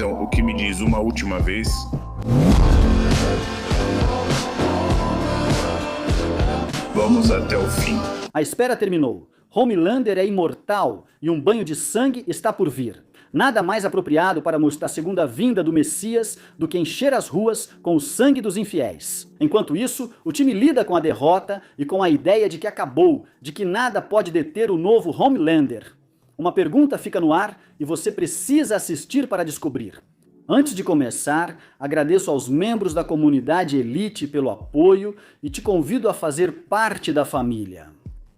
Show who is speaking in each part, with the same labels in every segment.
Speaker 1: Então, o que me diz uma última vez? Vamos até o fim.
Speaker 2: A espera terminou. Homelander é imortal e um banho de sangue está por vir. Nada mais apropriado para mostrar a segunda vinda do Messias do que encher as ruas com o sangue dos infiéis. Enquanto isso, o time lida com a derrota e com a ideia de que acabou, de que nada pode deter o novo Homelander. Uma pergunta fica no ar e você precisa assistir para descobrir. Antes de começar, agradeço aos membros da comunidade Elite pelo apoio e te convido a fazer parte da família.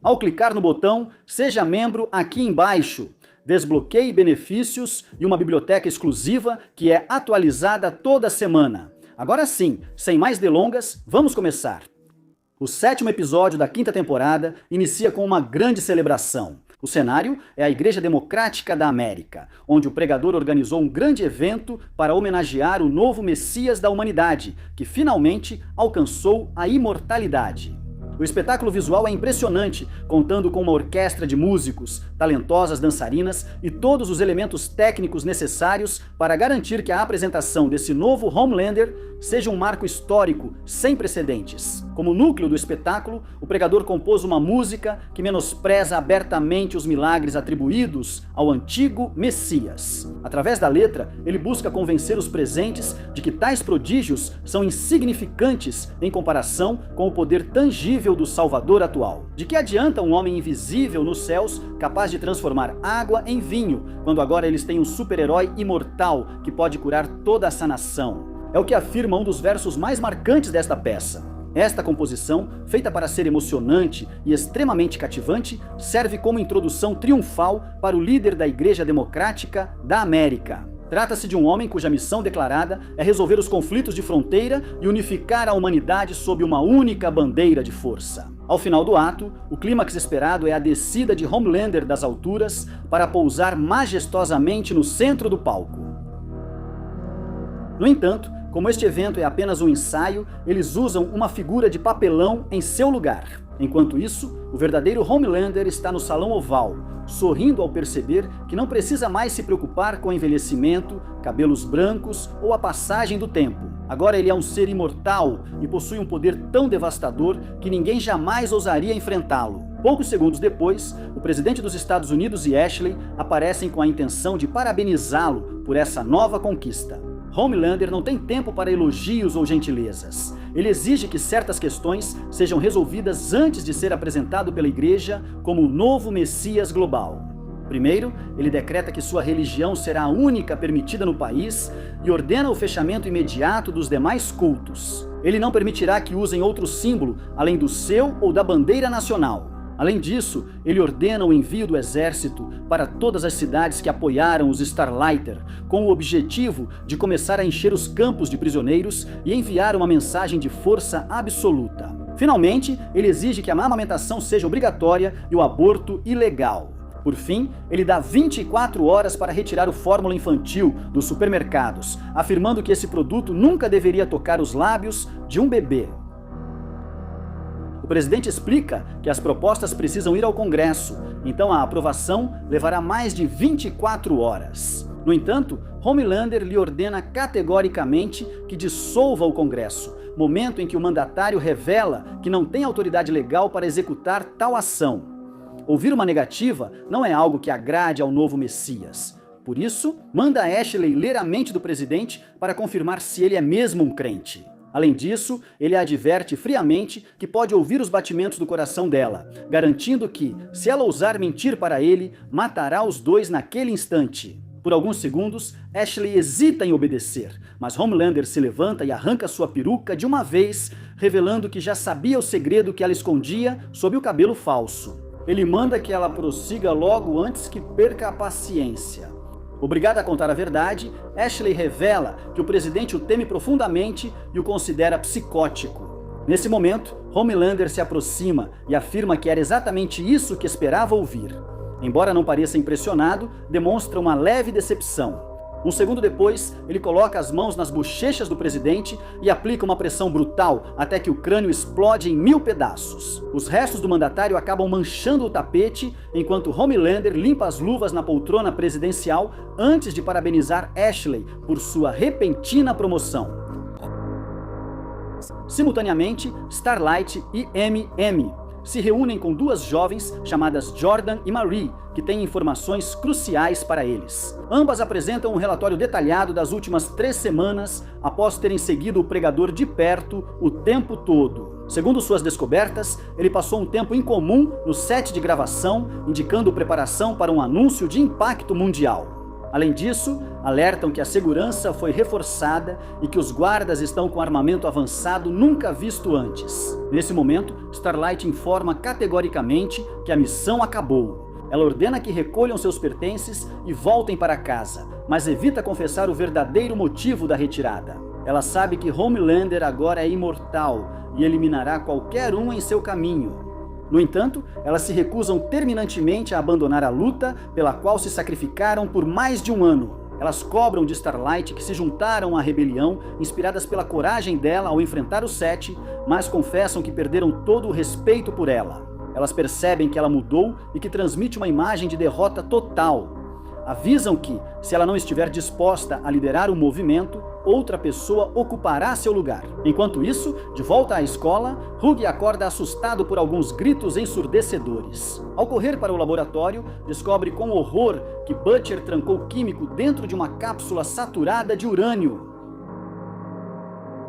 Speaker 2: Ao clicar no botão Seja Membro aqui embaixo, desbloqueie benefícios e uma biblioteca exclusiva que é atualizada toda semana. Agora sim, sem mais delongas, vamos começar. O 7º episódio da 5ª temporada inicia com uma grande celebração. O cenário é a Igreja Democrática da América, onde o pregador organizou um grande evento para homenagear o novo Messias da humanidade, que finalmente alcançou a imortalidade. O espetáculo visual é impressionante, contando com uma orquestra de músicos, talentosas dançarinas e todos os elementos técnicos necessários para garantir que a apresentação desse novo Homelander seja um marco histórico sem precedentes. Como núcleo do espetáculo, o pregador compôs uma música que menospreza abertamente os milagres atribuídos ao antigo Messias. Através da letra, ele busca convencer os presentes de que tais prodígios são insignificantes em comparação com o poder tangível do Salvador atual. De que adianta um homem invisível nos céus capaz de transformar água em vinho, quando agora eles têm um super-herói imortal que pode curar toda essa nação? É o que afirma um dos versos mais marcantes desta peça. Esta composição, feita para ser emocionante e extremamente cativante, serve como introdução triunfal para o líder da Igreja Democrática da América. Trata-se de um homem cuja missão declarada é resolver os conflitos de fronteira e unificar a humanidade sob uma única bandeira de força. Ao final do ato, o clímax esperado é a descida de Homelander das alturas para pousar majestosamente no centro do palco. No entanto, como este evento é apenas um ensaio, eles usam uma figura de papelão em seu lugar. Enquanto isso, o verdadeiro Homelander está no salão oval, sorrindo ao perceber que não precisa mais se preocupar com envelhecimento, cabelos brancos ou a passagem do tempo. Agora ele é um ser imortal e possui um poder tão devastador que ninguém jamais ousaria enfrentá-lo. Poucos segundos depois, o presidente dos Estados Unidos e Ashley aparecem com a intenção de parabenizá-lo por essa nova conquista. Homelander não tem tempo para elogios ou gentilezas. Ele exige que certas questões sejam resolvidas antes de ser apresentado pela igreja como o novo Messias global. Primeiro, ele decreta que sua religião será a única permitida no país e ordena o fechamento imediato dos demais cultos. Ele não permitirá que usem outro símbolo além do seu ou da bandeira nacional. Além disso, ele ordena o envio do exército para todas as cidades que apoiaram os Starlighter, com o objetivo de começar a encher os campos de prisioneiros e enviar uma mensagem de força absoluta. Finalmente, ele exige que a amamentação seja obrigatória e o aborto ilegal. Por fim, ele dá 24 horas para retirar o fórmula infantil dos supermercados, afirmando que esse produto nunca deveria tocar os lábios de um bebê. O presidente explica que as propostas precisam ir ao Congresso, então a aprovação levará mais de 24 horas. No entanto, Homelander lhe ordena categoricamente que dissolva o Congresso, momento em que o mandatário revela que não tem autoridade legal para executar tal ação. Ouvir uma negativa não é algo que agrade ao novo Messias. Por isso, manda Ashley ler a mente do presidente para confirmar se ele é mesmo um crente. Além disso, ele a adverte friamente que pode ouvir os batimentos do coração dela, garantindo que, se ela ousar mentir para ele, matará os dois naquele instante. Por alguns segundos, Ashley hesita em obedecer, mas Homelander se levanta e arranca sua peruca de uma vez, revelando que já sabia o segredo que ela escondia sob o cabelo falso. Ele manda que ela prossiga logo antes que perca a paciência. Obrigada a contar a verdade, Ashley revela que o presidente o teme profundamente e o considera psicótico. Nesse momento, Homelander se aproxima e afirma que era exatamente isso que esperava ouvir. Embora não pareça impressionado, demonstra uma leve decepção. Um segundo depois, ele coloca as mãos nas bochechas do presidente e aplica uma pressão brutal até que o crânio explode em 1000 pedaços. Os restos do mandatário acabam manchando o tapete, enquanto Homelander limpa as luvas na poltrona presidencial antes de parabenizar Ashley por sua repentina promoção. Simultaneamente, Starlight e M.M. se reúnem com duas jovens chamadas Jordan e Marie, que têm informações cruciais para eles. Ambas apresentam um relatório detalhado das últimas 3 semanas após terem seguido o pregador de perto o tempo todo. Segundo suas descobertas, ele passou um tempo incomum no set de gravação, indicando preparação para um anúncio de impacto mundial. Além disso, alertam que a segurança foi reforçada e que os guardas estão com armamento avançado nunca visto antes. Nesse momento, Starlight informa categoricamente que a missão acabou. Ela ordena que recolham seus pertences e voltem para casa, mas evita confessar o verdadeiro motivo da retirada. Ela sabe que Homelander agora é imortal e eliminará qualquer um em seu caminho. No entanto, elas se recusam terminantemente a abandonar a luta pela qual se sacrificaram por mais de um ano. Elas cobram de Starlight que se juntaram à rebelião, inspiradas pela coragem dela ao enfrentar o Sete, mas confessam que perderam todo o respeito por ela. Elas percebem que ela mudou e que transmite uma imagem de derrota total. Avisam que, se ela não estiver disposta a liderar o movimento, outra pessoa ocupará seu lugar. Enquanto isso, de volta à escola, Hugh acorda assustado por alguns gritos ensurdecedores. Ao correr para o laboratório, descobre com horror que Butcher trancou químico dentro de uma cápsula saturada de urânio.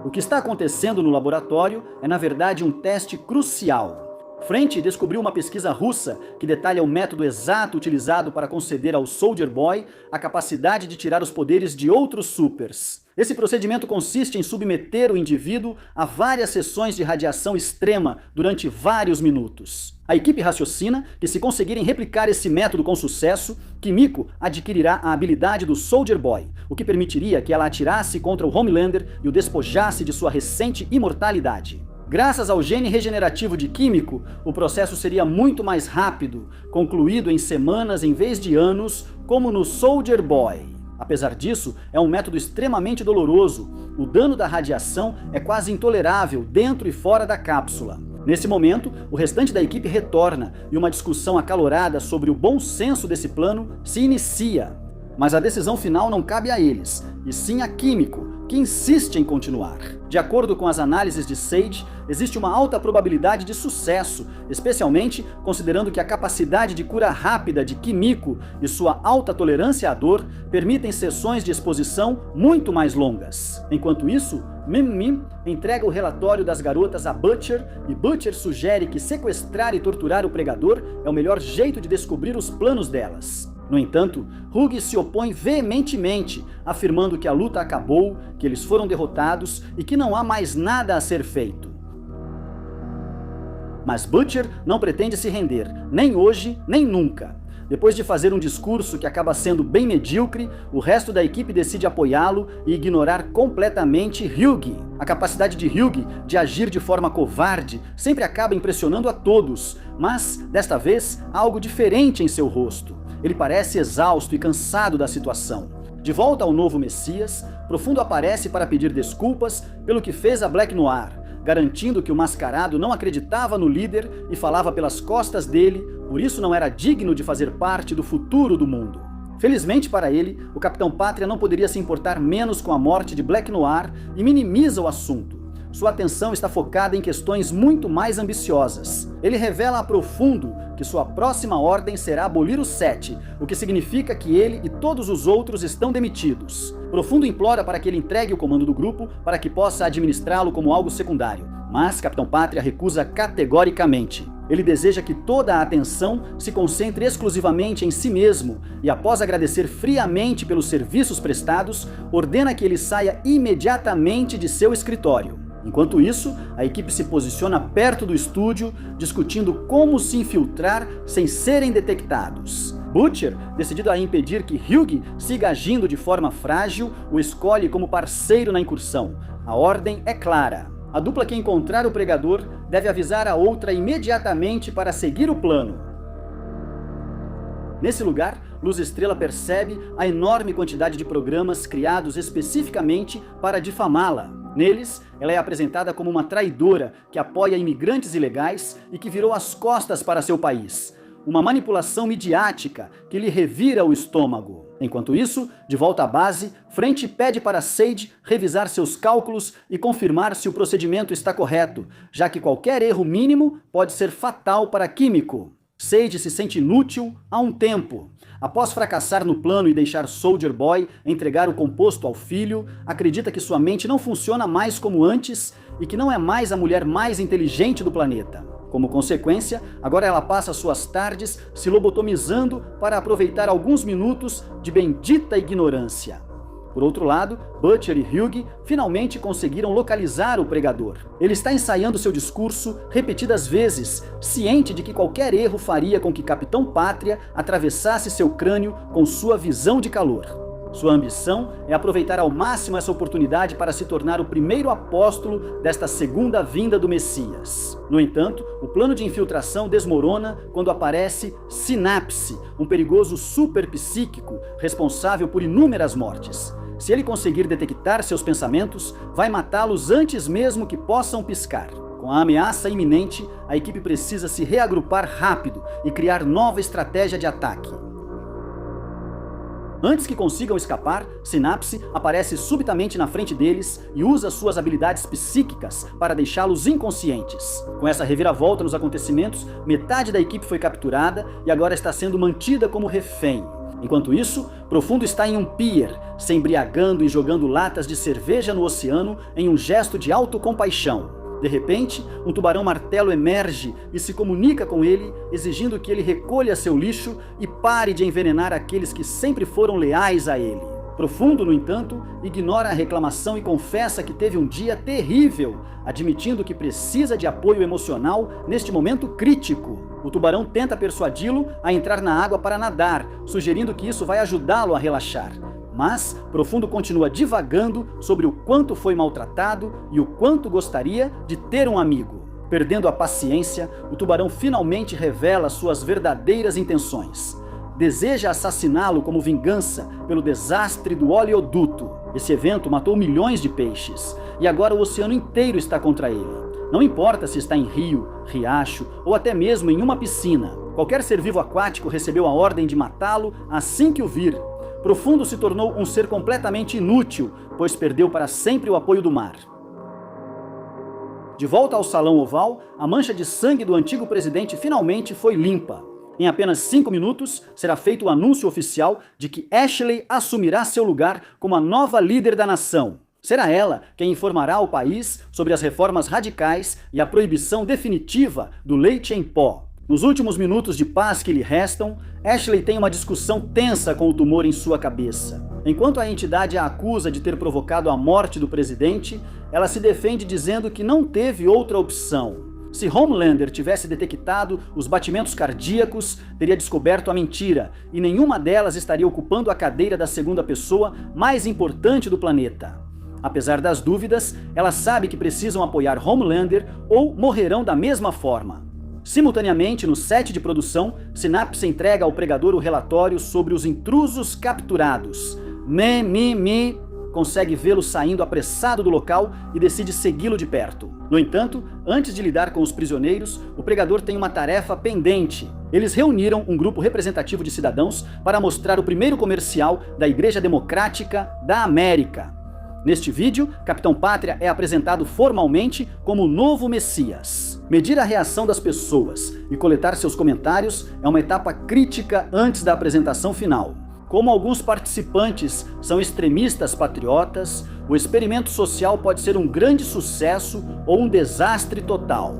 Speaker 2: O que está acontecendo no laboratório é, na verdade, um teste crucial. French descobriu uma pesquisa russa que detalha o método exato utilizado para conceder ao Soldier Boy a capacidade de tirar os poderes de outros supers. Esse procedimento consiste em submeter o indivíduo a várias sessões de radiação extrema durante vários minutos. A equipe raciocina que, se conseguirem replicar esse método com sucesso, Kimiko adquirirá a habilidade do Soldier Boy, o que permitiria que ela atirasse contra o Homelander e o despojasse de sua recente imortalidade. Graças ao gene regenerativo de Químico, o processo seria muito mais rápido, concluído em semanas em vez de anos, como no Soldier Boy. Apesar disso, é um método extremamente doloroso. O dano da radiação é quase intolerável dentro e fora da cápsula. Nesse momento, o restante da equipe retorna e uma discussão acalorada sobre o bom senso desse plano se inicia. Mas a decisão final não cabe a eles, e sim a Químico, que insiste em continuar. De acordo com as análises de Sage, existe uma alta probabilidade de sucesso, especialmente considerando que a capacidade de cura rápida de Kimiko e sua alta tolerância à dor permitem sessões de exposição muito mais longas. Enquanto isso, Mim entrega o relatório das garotas a Butcher e Butcher sugere que sequestrar e torturar o pregador é o melhor jeito de descobrir os planos delas. No entanto, Hugh se opõe veementemente, afirmando que a luta acabou, que eles foram derrotados e que não há mais nada a ser feito. Mas Butcher não pretende se render, nem hoje, nem nunca. Depois de fazer um discurso que acaba sendo bem medíocre, o resto da equipe decide apoiá-lo e ignorar completamente Hugh. A capacidade de Hugh de agir de forma covarde sempre acaba impressionando a todos, mas, desta vez, há algo diferente em seu rosto. Ele parece exausto e cansado da situação. De volta ao novo Messias, Profundo aparece para pedir desculpas pelo que fez a Black Noir, garantindo que o mascarado não acreditava no líder e falava pelas costas dele, por isso não era digno de fazer parte do futuro do mundo. Felizmente para ele, o Capitão Pátria não poderia se importar menos com a morte de Black Noir e minimiza o assunto. Sua atenção está focada em questões muito mais ambiciosas. Ele revela a Profundo que sua próxima ordem será abolir o Sete, o que significa que ele e todos os outros estão demitidos. Profundo implora para que ele entregue o comando do grupo para que possa administrá-lo como algo secundário, mas Capitão Pátria recusa categoricamente. Ele deseja que toda a atenção se concentre exclusivamente em si mesmo e, após agradecer friamente pelos serviços prestados, ordena que ele saia imediatamente de seu escritório. Enquanto isso, a equipe se posiciona perto do estúdio, discutindo como se infiltrar sem serem detectados. Butcher, decidido a impedir que Hugh siga agindo de forma frágil, o escolhe como parceiro na incursão. A ordem é clara. A dupla que encontrar o pregador deve avisar a outra imediatamente para seguir o plano. Nesse lugar, Luz Estrela percebe a enorme quantidade de programas criados especificamente para difamá-la. Neles, ela é apresentada como uma traidora que apoia imigrantes ilegais e que virou as costas para seu país. Uma manipulação midiática que lhe revira o estômago. Enquanto isso, de volta à base, Frente pede para Sage revisar seus cálculos e confirmar se o procedimento está correto, já que qualquer erro mínimo pode ser fatal para Químico. Sage se sente inútil há um tempo. Após fracassar no plano e deixar Soldier Boy entregar o composto ao filho, acredita que sua mente não funciona mais como antes e que não é mais a mulher mais inteligente do planeta. Como consequência, agora ela passa suas tardes se lobotomizando para aproveitar alguns minutos de bendita ignorância. Por outro lado, Butcher e Hugh finalmente conseguiram localizar o pregador. Ele está ensaiando seu discurso repetidas vezes, ciente de que qualquer erro faria com que Capitão Pátria atravessasse seu crânio com sua visão de calor. Sua ambição é aproveitar ao máximo essa oportunidade para se tornar o primeiro apóstolo desta segunda vinda do Messias. No entanto, o plano de infiltração desmorona quando aparece Synapse, um perigoso superpsíquico responsável por inúmeras mortes. Se ele conseguir detectar seus pensamentos, vai matá-los antes mesmo que possam piscar. Com a ameaça iminente, a equipe precisa se reagrupar rápido e criar nova estratégia de ataque. Antes que consigam escapar, Synapse aparece subitamente na frente deles e usa suas habilidades psíquicas para deixá-los inconscientes. Com essa reviravolta nos acontecimentos, metade da equipe foi capturada e agora está sendo mantida como refém. Enquanto isso, Profundo está em um pier, se embriagando e jogando latas de cerveja no oceano em um gesto de autocompaixão. De repente, um tubarão-martelo emerge e se comunica com ele, exigindo que ele recolha seu lixo e pare de envenenar aqueles que sempre foram leais a ele. Profundo, no entanto, ignora a reclamação e confessa que teve um dia terrível, admitindo que precisa de apoio emocional neste momento crítico. O tubarão tenta persuadi-lo a entrar na água para nadar, sugerindo que isso vai ajudá-lo a relaxar. Mas Profundo continua divagando sobre o quanto foi maltratado e o quanto gostaria de ter um amigo. Perdendo a paciência, o tubarão finalmente revela suas verdadeiras intenções. Deseja assassiná-lo como vingança pelo desastre do oleoduto. Esse evento matou milhões de peixes, e agora o oceano inteiro está contra ele. Não importa se está em rio, riacho ou até mesmo em uma piscina. Qualquer ser vivo aquático recebeu a ordem de matá-lo assim que o vir. Profundo se tornou um ser completamente inútil, pois perdeu para sempre o apoio do mar. De volta ao Salão Oval, a mancha de sangue do antigo presidente finalmente foi limpa. Em apenas 5 minutos, será feito o anúncio oficial de que Ashley assumirá seu lugar como a nova líder da nação. Será ela quem informará o país sobre as reformas radicais e a proibição definitiva do leite em pó. Nos últimos minutos de paz que lhe restam, Ashley tem uma discussão tensa com o tumor em sua cabeça. Enquanto a entidade a acusa de ter provocado a morte do presidente, ela se defende dizendo que não teve outra opção. Se Homelander tivesse detectado os batimentos cardíacos, teria descoberto a mentira, e nenhuma delas estaria ocupando a cadeira da segunda pessoa mais importante do planeta. Apesar das dúvidas, ela sabe que precisam apoiar Homelander ou morrerão da mesma forma. Simultaneamente, no set de produção, Synapse entrega ao pregador o relatório sobre os intrusos capturados. Me consegue vê-lo saindo apressado do local e decide segui-lo de perto. No entanto, antes de lidar com os prisioneiros, o pregador tem uma tarefa pendente. Eles reuniram um grupo representativo de cidadãos para mostrar o primeiro comercial da Igreja Democrática da América. Neste vídeo, Capitão Pátria é apresentado formalmente como o novo Messias. Medir a reação das pessoas e coletar seus comentários é uma etapa crítica antes da apresentação final. Como alguns participantes são extremistas patriotas, o experimento social pode ser um grande sucesso ou um desastre total.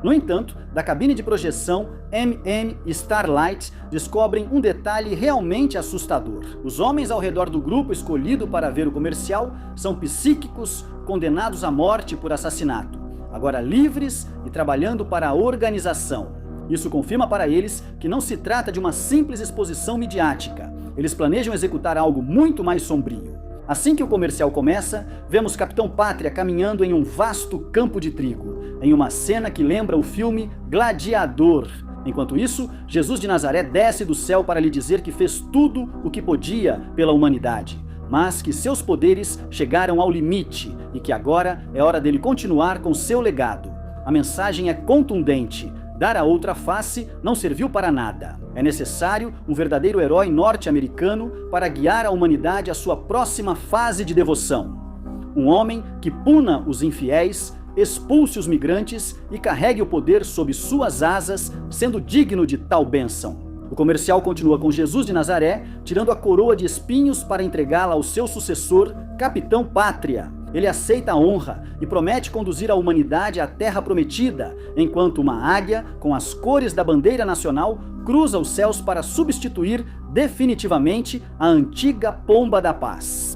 Speaker 2: No entanto, da cabine de projeção, MM e Starlight descobrem um detalhe realmente assustador. Os homens ao redor do grupo escolhido para ver o comercial são psíquicos condenados à morte por assassinato, agora livres e trabalhando para a organização. Isso confirma para eles que não se trata de uma simples exposição midiática. Eles planejam executar algo muito mais sombrio. Assim que o comercial começa, vemos Capitão Pátria caminhando em um vasto campo de trigo, em uma cena que lembra o filme Gladiador. Enquanto isso, Jesus de Nazaré desce do céu para lhe dizer que fez tudo o que podia pela humanidade, mas que seus poderes chegaram ao limite e que agora é hora dele continuar com seu legado. A mensagem é contundente: dar a outra face não serviu para nada. É necessário um verdadeiro herói norte-americano para guiar a humanidade à sua próxima fase de devoção. Um homem que puna os infiéis, expulse os migrantes e carregue o poder sob suas asas, sendo digno de tal bênção. O comercial continua com Jesus de Nazaré, tirando a coroa de espinhos para entregá-la ao seu sucessor, Capitão Pátria. Ele aceita a honra e promete conduzir a humanidade à terra prometida, enquanto uma águia, com as cores da bandeira nacional, cruza os céus para substituir definitivamente a antiga pomba da paz.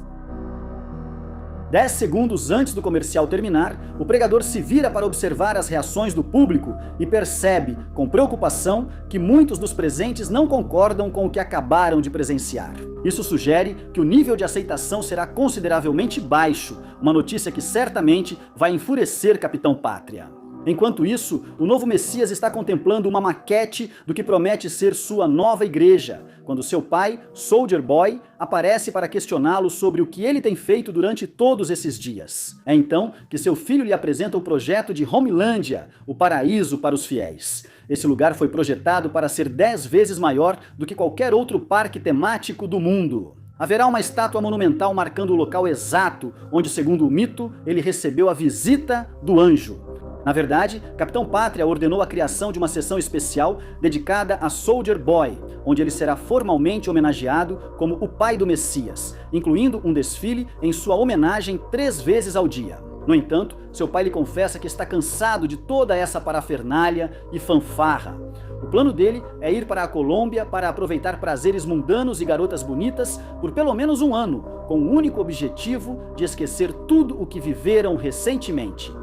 Speaker 2: 10 segundos antes do comercial terminar, o pregador se vira para observar as reações do público e percebe, com preocupação, que muitos dos presentes não concordam com o que acabaram de presenciar. Isso sugere que o nível de aceitação será consideravelmente baixo, uma notícia que certamente vai enfurecer Capitão Pátria. Enquanto isso, o novo Messias está contemplando uma maquete do que promete ser sua nova igreja, quando seu pai, Soldier Boy, aparece para questioná-lo sobre o que ele tem feito durante todos esses dias. É então que seu filho lhe apresenta o projeto de Homelândia, o paraíso para os fiéis. Esse lugar foi projetado para ser 10 vezes maior do que qualquer outro parque temático do mundo. Haverá uma estátua monumental marcando o local exato onde, segundo o mito, ele recebeu a visita do anjo. Na verdade, Capitão Pátria ordenou a criação de uma sessão especial dedicada a Soldier Boy, onde ele será formalmente homenageado como o pai do Messias, incluindo um desfile em sua homenagem 3 vezes ao dia. No entanto, seu pai lhe confessa que está cansado de toda essa parafernália e fanfarra. O plano dele é ir para a Colômbia para aproveitar prazeres mundanos e garotas bonitas por pelo menos 1 ano, com o único objetivo de esquecer tudo o que viveram recentemente.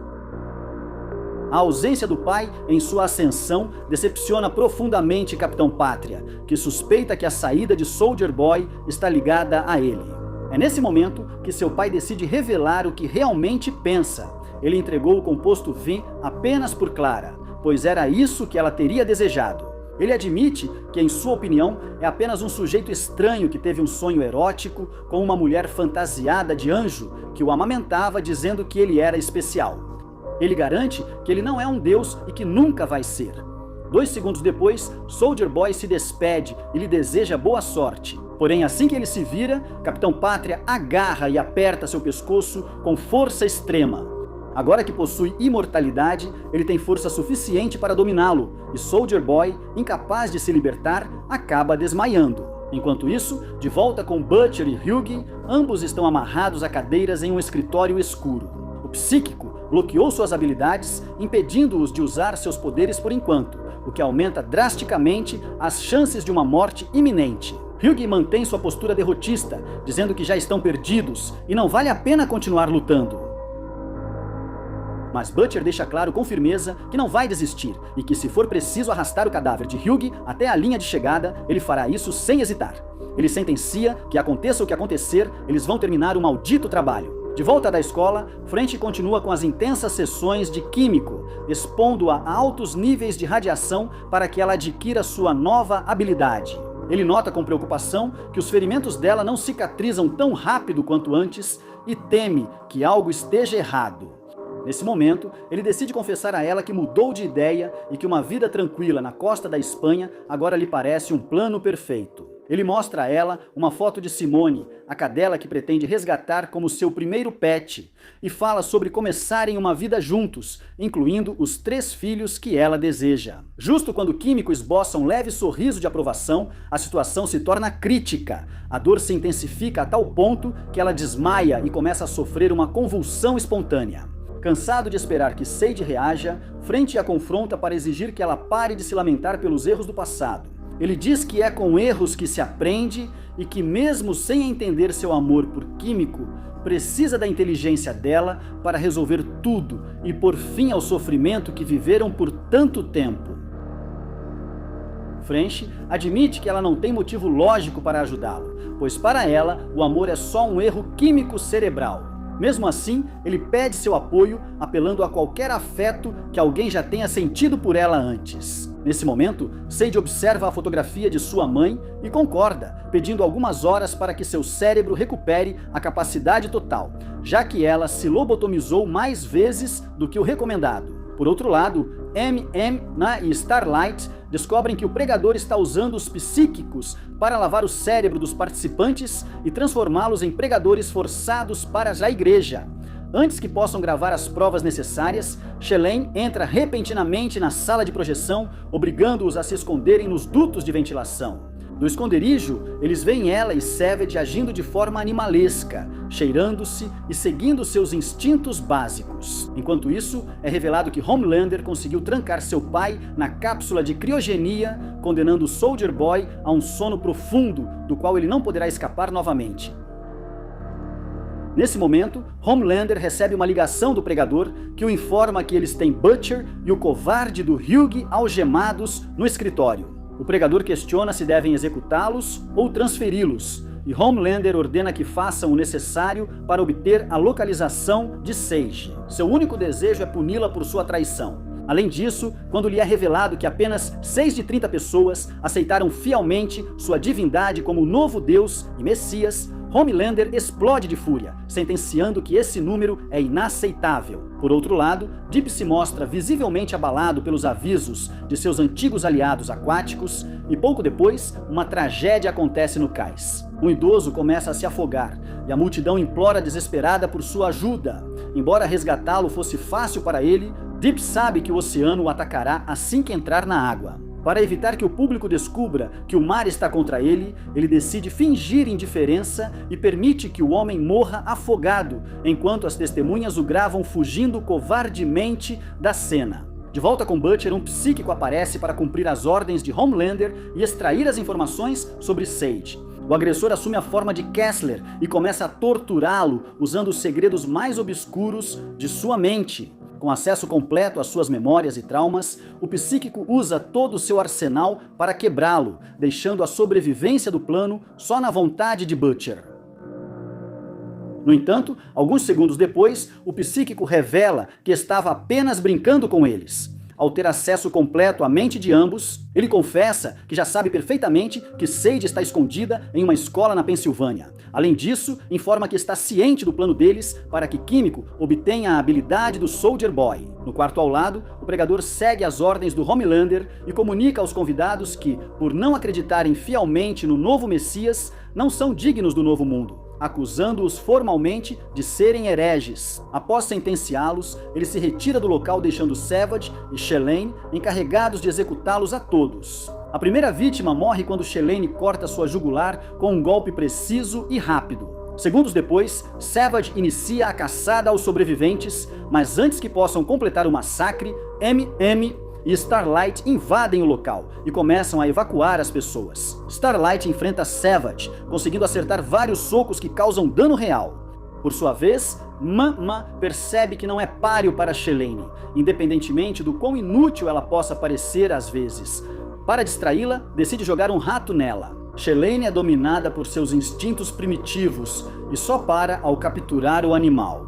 Speaker 2: A ausência do pai em sua ascensão decepciona profundamente Capitão Pátria, que suspeita que a saída de Soldier Boy está ligada a ele. É nesse momento que seu pai decide revelar o que realmente pensa. Ele entregou o composto V apenas por Clara, pois era isso que ela teria desejado. Ele admite que, em sua opinião, é apenas um sujeito estranho que teve um sonho erótico com uma mulher fantasiada de anjo que o amamentava dizendo que ele era especial. Ele garante que ele não é um deus e que nunca vai ser. 2 segundos depois, Soldier Boy se despede e lhe deseja boa sorte. Porém, assim que ele se vira, Capitão Pátria agarra e aperta seu pescoço com força extrema. Agora que possui imortalidade, ele tem força suficiente para dominá-lo, e Soldier Boy, incapaz de se libertar, acaba desmaiando. Enquanto isso, de volta com Butcher e Hugh, ambos estão amarrados a cadeiras em um escritório escuro. O psíquico bloqueou suas habilidades, impedindo-os de usar seus poderes por enquanto, o que aumenta drasticamente as chances de uma morte iminente. Hugh mantém sua postura derrotista, dizendo que já estão perdidos e não vale a pena continuar lutando. Mas Butcher deixa claro com firmeza que não vai desistir e que, se for preciso arrastar o cadáver de Hugh até a linha de chegada, ele fará isso sem hesitar. Ele sentencia que, aconteça o que acontecer, eles vão terminar o maldito trabalho. De volta da escola, French continua com as intensas sessões de químico, expondo-a a altos níveis de radiação para que ela adquira sua nova habilidade. Ele nota com preocupação que os ferimentos dela não cicatrizam tão rápido quanto antes e teme que algo esteja errado. Nesse momento, ele decide confessar a ela que mudou de ideia e que uma vida tranquila na costa da Espanha agora lhe parece um plano perfeito. Ele mostra a ela uma foto de Simone, a cadela que pretende resgatar como seu primeiro pet, e fala sobre começarem uma vida juntos, incluindo os 3 filhos que ela deseja. Justo quando o químico esboça um leve sorriso de aprovação, a situação se torna crítica. A dor se intensifica a tal ponto que ela desmaia e começa a sofrer uma convulsão espontânea. Cansado de esperar que Sade reaja, French a confronta para exigir que ela pare de se lamentar pelos erros do passado. Ele diz que é com erros que se aprende e que, mesmo sem entender seu amor por químico, precisa da inteligência dela para resolver tudo e pôr fim ao sofrimento que viveram por tanto tempo. French admite que ela não tem motivo lógico para ajudá-lo, pois para ela o amor é só um erro químico cerebral. Mesmo assim, ele pede seu apoio, apelando a qualquer afeto que alguém já tenha sentido por ela antes. Nesse momento, Sage observa a fotografia de sua mãe e concorda, pedindo algumas horas para que seu cérebro recupere a capacidade total, já que ela se lobotomizou mais vezes do que o recomendado. Por outro lado, e Starlight descobrem que o pregador está usando os psíquicos para lavar o cérebro dos participantes e transformá-los em pregadores forçados para a igreja. Antes que possam gravar as provas necessárias, Shelane entra repentinamente na sala de projeção, obrigando-os a se esconderem nos dutos de ventilação. Do esconderijo, eles veem ela e Savage agindo de forma animalesca, cheirando-se e seguindo seus instintos básicos. Enquanto isso, é revelado que Homelander conseguiu trancar seu pai na cápsula de criogenia, condenando o Soldier Boy a um sono profundo, do qual ele não poderá escapar novamente. Nesse momento, Homelander recebe uma ligação do pregador que o informa que eles têm Butcher e o covarde do Hugh algemados no escritório. O pregador questiona se devem executá-los ou transferi-los, e Homelander ordena que façam o necessário para obter a localização de Sage. Seu único desejo é puni-la por sua traição. Além disso, quando lhe é revelado que apenas 6 de 30 pessoas aceitaram fielmente sua divindade como novo Deus e Messias, Homelander explode de fúria, sentenciando que esse número é inaceitável. Por outro lado, Deep se mostra visivelmente abalado pelos avisos de seus antigos aliados aquáticos e pouco depois, uma tragédia acontece no cais. Um idoso começa a se afogar e a multidão implora desesperada por sua ajuda. Embora resgatá-lo fosse fácil para ele, Deep sabe que o oceano o atacará assim que entrar na água. Para evitar que o público descubra que o mar está contra ele, ele decide fingir indiferença e permite que o homem morra afogado, enquanto as testemunhas o gravam fugindo covardemente da cena. De volta com Butcher, um psíquico aparece para cumprir as ordens de Homelander e extrair as informações sobre Sage. O agressor assume a forma de Kessler e começa a torturá-lo usando os segredos mais obscuros de sua mente. Com acesso completo às suas memórias e traumas, o psíquico usa todo o seu arsenal para quebrá-lo, deixando a sobrevivência do plano só na vontade de Butcher. No entanto, alguns segundos depois, o psíquico revela que estava apenas brincando com eles. Ao ter acesso completo à mente de ambos, ele confessa que já sabe perfeitamente que Sage está escondida em uma escola na Pensilvânia. Além disso, informa que está ciente do plano deles para que Químico obtenha a habilidade do Soldier Boy. No quarto ao lado, o pregador segue as ordens do Homelander e comunica aos convidados que, por não acreditarem fielmente no novo Messias, não são dignos do novo mundo, acusando-os formalmente de serem hereges. Após sentenciá-los, ele se retira do local deixando Savage e Shelane encarregados de executá-los a todos. A primeira vítima morre quando Shelane corta sua jugular com um golpe preciso e rápido. Segundos depois, Savage inicia a caçada aos sobreviventes, mas antes que possam completar o massacre, M e Starlight invadem o local e começam a evacuar as pessoas. Starlight enfrenta Savage, conseguindo acertar vários socos que causam dano real. Por sua vez, Mama percebe que não é páreo para Shelane, independentemente do quão inútil ela possa parecer às vezes. Para distraí-la, decide jogar um rato nela. Shelane é dominada por seus instintos primitivos e só para ao capturar o animal.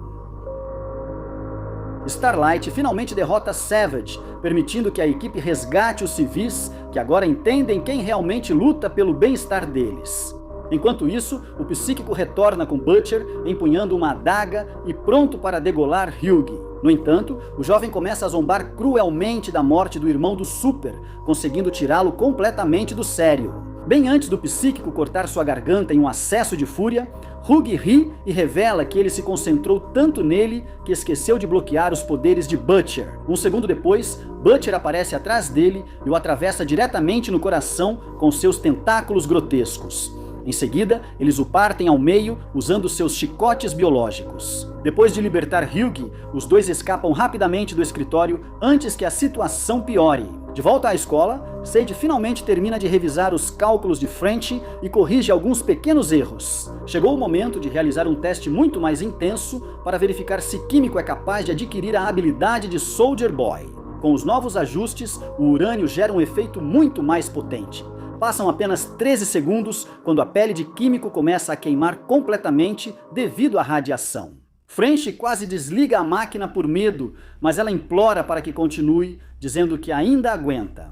Speaker 2: Starlight finalmente derrota Savage, permitindo que a equipe resgate os civis, que agora entendem quem realmente luta pelo bem-estar deles. Enquanto isso, o psíquico retorna com Butcher, empunhando uma adaga e pronto para degolar Hugh. No entanto, o jovem começa a zombar cruelmente da morte do irmão do Super, conseguindo tirá-lo completamente do sério. Bem antes do psíquico cortar sua garganta em um acesso de fúria, Hugh ri e revela que ele se concentrou tanto nele que esqueceu de bloquear os poderes de Butcher. Um segundo depois, Butcher aparece atrás dele e o atravessa diretamente no coração com seus tentáculos grotescos. Em seguida, eles o partem ao meio usando seus chicotes biológicos. Depois de libertar Hugh, os dois escapam rapidamente do escritório antes que a situação piore. De volta à escola, Sage finalmente termina de revisar os cálculos de French e corrige alguns pequenos erros. Chegou o momento de realizar um teste muito mais intenso para verificar se Químico é capaz de adquirir a habilidade de Soldier Boy. Com os novos ajustes, o urânio gera um efeito muito mais potente. Passam apenas 13 segundos quando a pele de Químico começa a queimar completamente devido à radiação. French quase desliga a máquina por medo, mas ela implora para que continue, dizendo que ainda aguenta.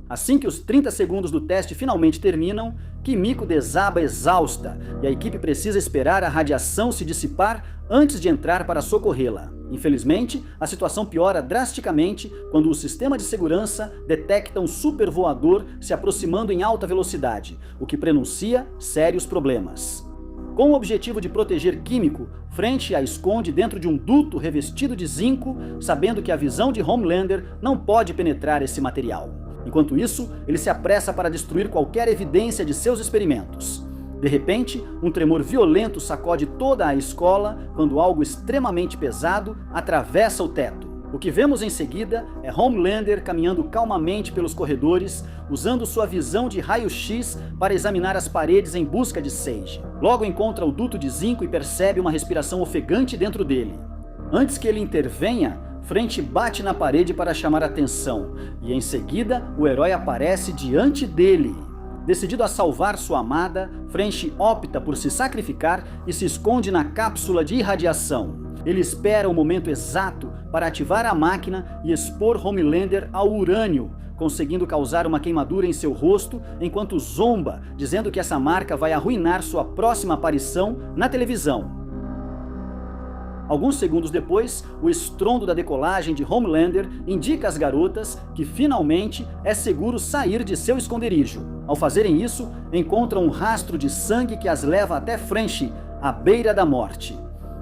Speaker 2: Assim que os 30 segundos do teste finalmente terminam, Kimiko desaba exausta e a equipe precisa esperar a radiação se dissipar antes de entrar para socorrê-la. Infelizmente, a situação piora drasticamente quando o sistema de segurança detecta um supervoador se aproximando em alta velocidade, o que prenuncia sérios problemas. Com o objetivo de proteger Kimiko, French a esconde dentro de um duto revestido de zinco, sabendo que a visão de Homelander não pode penetrar esse material. Enquanto isso, ele se apressa para destruir qualquer evidência de seus experimentos. De repente, um tremor violento sacode toda a escola quando algo extremamente pesado atravessa o teto. O que vemos em seguida é Homelander caminhando calmamente pelos corredores, usando sua visão de raio-x para examinar as paredes em busca de Sage. Logo encontra o duto de zinco e percebe uma respiração ofegante dentro dele. Antes que ele intervenha, French bate na parede para chamar a atenção, e em seguida o herói aparece diante dele. Decidido a salvar sua amada, French opta por se sacrificar e se esconde na cápsula de irradiação. Ele espera o momento exato para ativar a máquina e expor Homelander ao urânio, conseguindo causar uma queimadura em seu rosto enquanto zomba, dizendo que essa marca vai arruinar sua próxima aparição na televisão. Alguns segundos depois, o estrondo da decolagem de Homelander indica às garotas que finalmente é seguro sair de seu esconderijo. Ao fazerem isso, encontram um rastro de sangue que as leva até French, à beira da morte.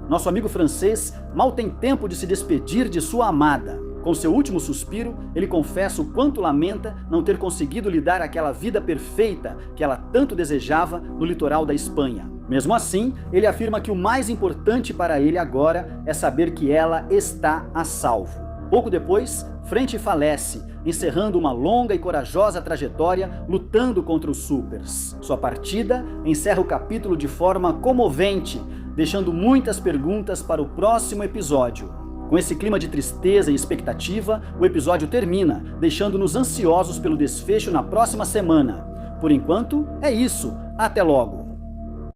Speaker 2: Nosso amigo francês mal tem tempo de se despedir de sua amada. Com seu último suspiro, ele confessa o quanto lamenta não ter conseguido lhe dar aquela vida perfeita que ela tanto desejava no litoral da Espanha. Mesmo assim, ele afirma que o mais importante para ele agora é saber que ela está a salvo. Pouco depois, French falece, encerrando uma longa e corajosa trajetória lutando contra os Supers. Sua partida encerra o capítulo de forma comovente, deixando muitas perguntas para o próximo episódio. Com esse clima de tristeza e expectativa, o episódio termina, deixando-nos ansiosos pelo desfecho na próxima semana. Por enquanto, é isso. Até logo!